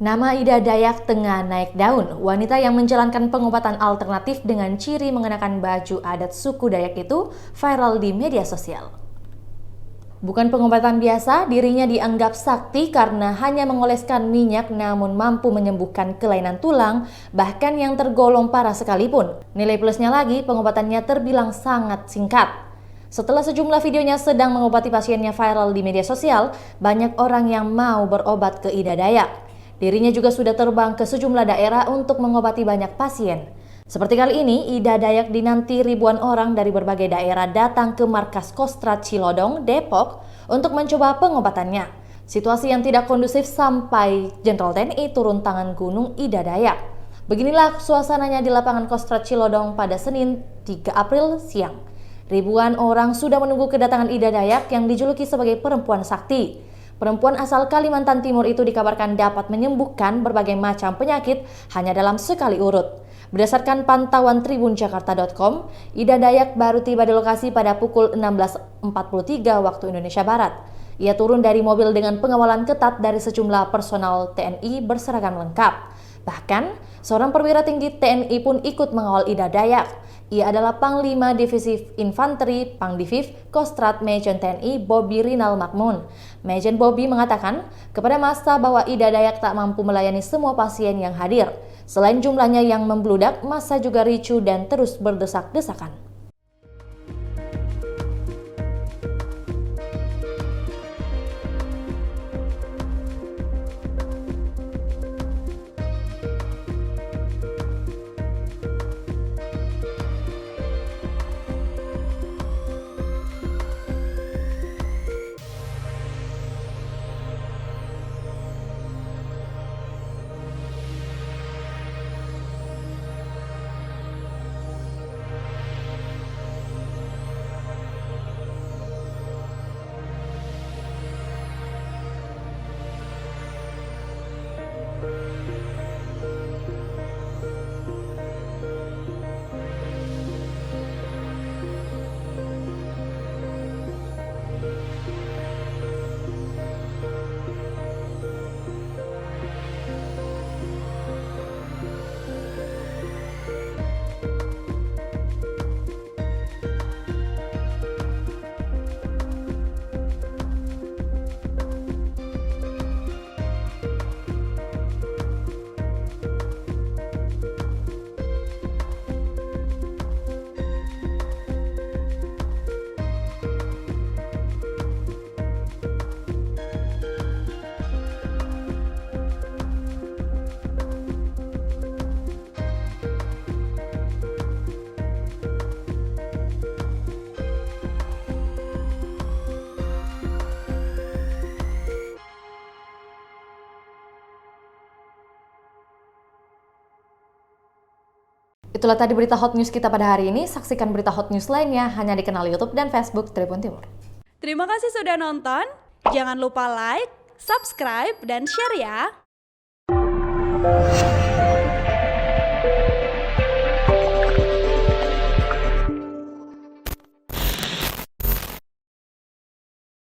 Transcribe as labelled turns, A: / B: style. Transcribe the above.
A: Nama Ida Dayak tengah naik daun. Wanita yang menjalankan pengobatan alternatif dengan ciri mengenakan baju adat suku Dayak itu viral di media sosial. Bukan pengobatan biasa, dirinya dianggap sakti karena hanya mengoleskan minyak namun mampu menyembuhkan kelainan tulang, bahkan yang tergolong parah sekalipun. Nilai plusnya lagi, pengobatannya terbilang sangat singkat. Setelah sejumlah videonya sedang mengobati pasiennya viral di media sosial, banyak orang yang mau berobat ke Ida Dayak. Dirinya juga sudah terbang ke sejumlah daerah untuk mengobati banyak pasien. Seperti kali ini, Ida Dayak dinanti ribuan orang dari berbagai daerah datang ke markas Kostrad Cilodong, Depok untuk mencoba pengobatannya. Situasi yang tidak kondusif sampai Jenderal TNI turun tangan gunung Ida Dayak. Beginilah suasananya di lapangan Kostrad Cilodong pada Senin 3 April siang. Ribuan orang sudah menunggu kedatangan Ida Dayak yang dijuluki sebagai perempuan sakti. Perempuan asal Kalimantan Timur itu dikabarkan dapat menyembuhkan berbagai macam penyakit hanya dalam sekali urut. Berdasarkan pantauan tribunjakarta.com, Ida Dayak baru tiba di lokasi pada pukul 16.43 waktu Indonesia Barat. Ia turun dari mobil dengan pengawalan ketat dari sejumlah personal TNI berseragam lengkap. Bahkan, seorang perwira tinggi TNI pun ikut mengawal Ida Dayak. Ia adalah Panglima Divisi Infanteri Pangdiviv Kostrad Majen TNI Bobi Rinal Makmun. Majen Bobi mengatakan kepada massa bahwa Ida Dayak tak mampu melayani semua pasien yang hadir. Selain jumlahnya yang membludak, massa juga ricuh dan terus berdesak-desakan. Itulah tadi berita hot news kita pada hari ini. Saksikan berita hot news lainnya hanya di kanal YouTube dan Facebook Tribun Timur.
B: Terima kasih sudah nonton. Jangan lupa like, subscribe, dan share ya.